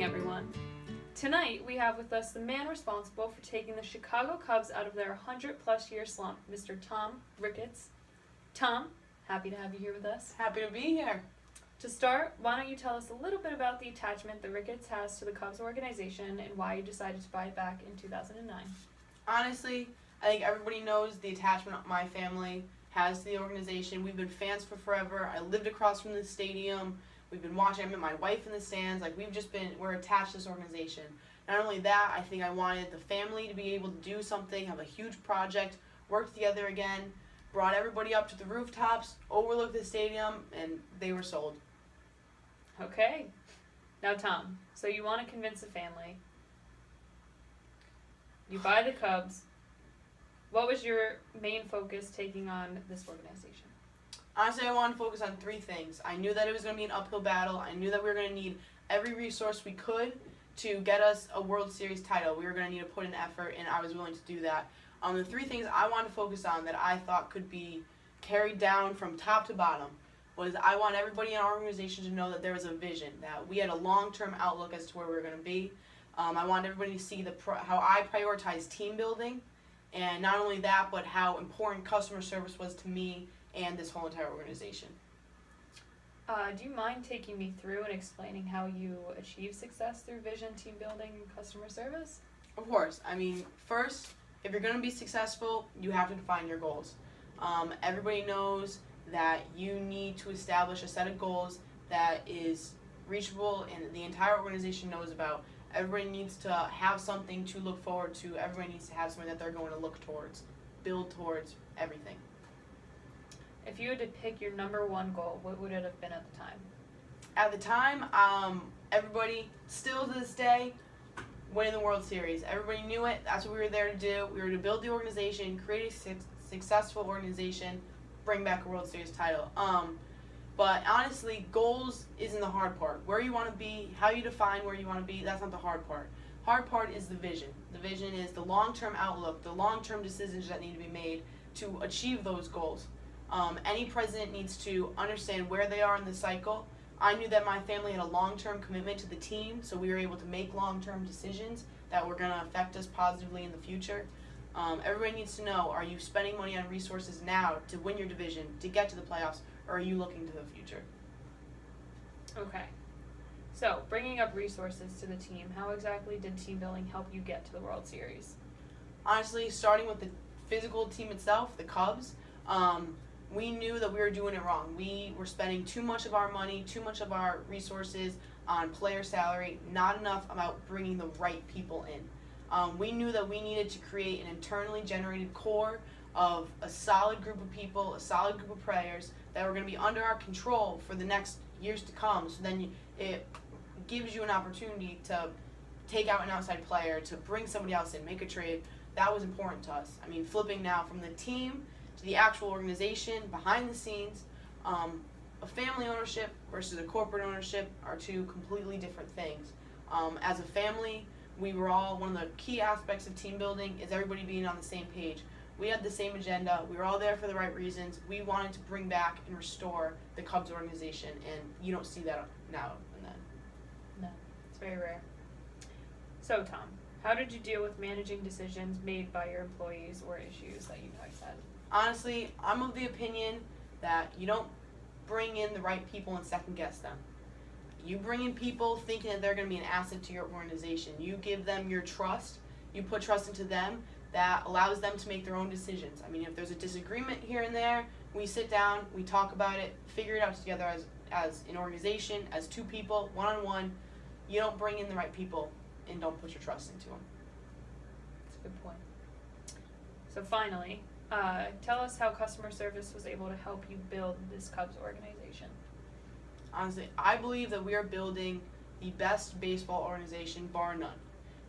everyone. Tonight, we have with us the man responsible for taking the Chicago Cubs out of their 100-plus year slump, Mr. Tom Ricketts. Tom, happy to have you here with us. Happy to be here. To start, why don't you tell us a little bit about the attachment that Ricketts has to the Cubs organization and why you decided to buy it back in 2009? Honestly, I think everybody knows the attachment my family has to the organization. We've been fans for forever. I lived across from the stadium. We've been watching. I met my wife in the stands. We're attached to this organization. Not only that, I think I wanted the family to be able to do something, have a huge project, work together again, brought everybody up to the rooftops, overlooked the stadium, and they were sold. Okay. Now, Tom, so you want to convince the family. You buy the Cubs. What was your main focus taking on this organization? Honestly, I wanted to focus on three things. I knew that it was going to be an uphill battle. I knew that we were going to need every resource we could to get us a World Series title. We were going to need to put in effort, and I was willing to do that. The three things I wanted to focus on that I thought could be carried down from top to bottom was I want everybody in our organization to know that there was a vision, that we had a long-term outlook as to where we were going to be. I wanted everybody to see how I prioritize team building, and not only that, but how important customer service was to me and this whole entire organization. Do you mind taking me through and explaining how you achieve success through vision, team building, and customer service? Of course. First, if you're going to be successful, you have to define your goals. Everybody knows that you need to establish a set of goals that is reachable and the entire organization knows about. Everybody needs to have something to look forward to. Everybody needs to have something that they're going to look towards, build towards, everything. If you had to pick your number one goal, what would it have been at the time? At the time, everybody, still to this day, winning the World Series. Everybody knew it. That's what we were there to do. We were to build the organization, create a successful organization, bring back a World Series title. But honestly, goals isn't the hard part. Where you want to be, how you define where you want to be, that's not the hard part. Hard part is the vision. The vision is the long-term outlook, the long-term decisions that need to be made to achieve those goals. Any president needs to understand where they are in the cycle. I knew that my family had a long-term commitment to the team, so we were able to make long-term decisions that were going to affect us positively in the future. Everybody needs to know, are you spending money on resources now to win your division, to get to the playoffs, or are you looking to the future? Okay. So, bringing up resources to the team, how exactly did team building help you get to the World Series? Honestly, starting with the physical team itself, the Cubs, we knew that we were doing it wrong. We were spending too much of our money, too much of our resources on player salary, not enough about bringing the right people in. We knew that we needed to create an internally generated core of a solid group of people, a solid group of players that were going to be under our control for the next years to come. So then it gives you an opportunity to take out an outside player, to bring somebody else in, make a trade. That was important to us. Flipping now from the team to the actual organization, behind the scenes, a family ownership versus a corporate ownership are two completely different things. As a family, we were all, one of the key aspects of team building is everybody being on the same page. We had the same agenda. We were all there for the right reasons. We wanted to bring back and restore the Cubs organization, and you don't see that now and then. No, it's very rare. So, Tom, how did you deal with managing decisions made by your employees or issues that you guys had? Honestly, I'm of the opinion that you don't bring in the right people and second guess them. You bring in people thinking that they're going to be an asset to your organization. You give them your trust. You put trust into them. That allows them to make their own decisions. If there's a disagreement here and there, we sit down, we talk about it, figure it out together as an organization, as two people, one-on-one. You don't bring in the right people and don't put your trust into them. That's a good point. So finally, tell us how customer service was able to help you build this Cubs organization. Honestly, I believe that we are building the best baseball organization, bar none.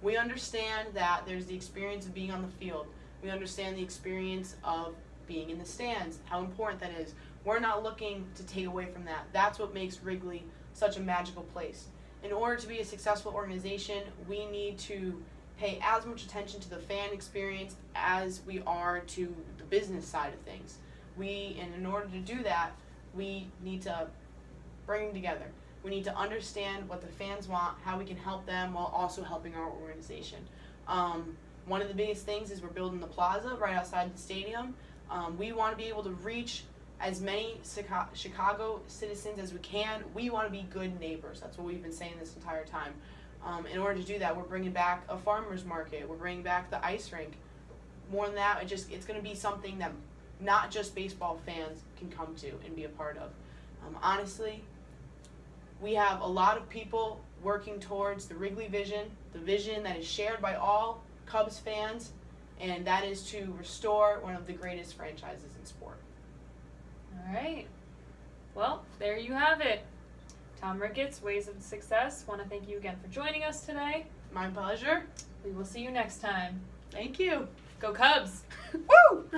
We understand that there's the experience of being on the field. We understand the experience of being in the stands, how important that is. We're not looking to take away from that. That's what makes Wrigley such a magical place. In order to be a successful organization, we need to pay as much attention to the fan experience as we are to the business side of things. And in order to do that, we need to bring them together. We need to understand what the fans want, how we can help them while also helping our organization. One of the biggest things is we're building the plaza right outside the stadium. We want to be able to reach as many Chicago citizens as we can. We want to be good neighbors. That's what we've been saying this entire time. In order to do that, we're bringing back a farmer's market. We're bringing back the ice rink. More than that, it's going to be something that not just baseball fans can come to and be a part of. Honestly, we have a lot of people working towards the Wrigley vision, the vision that is shared by all Cubs fans, and that is to restore one of the greatest franchises in sport. All right. Well, there you have it. Tom Ricketts, Ways of Success. Want to thank you again for joining us today. My pleasure. We will see you next time. Thank you. Go Cubs! Woo!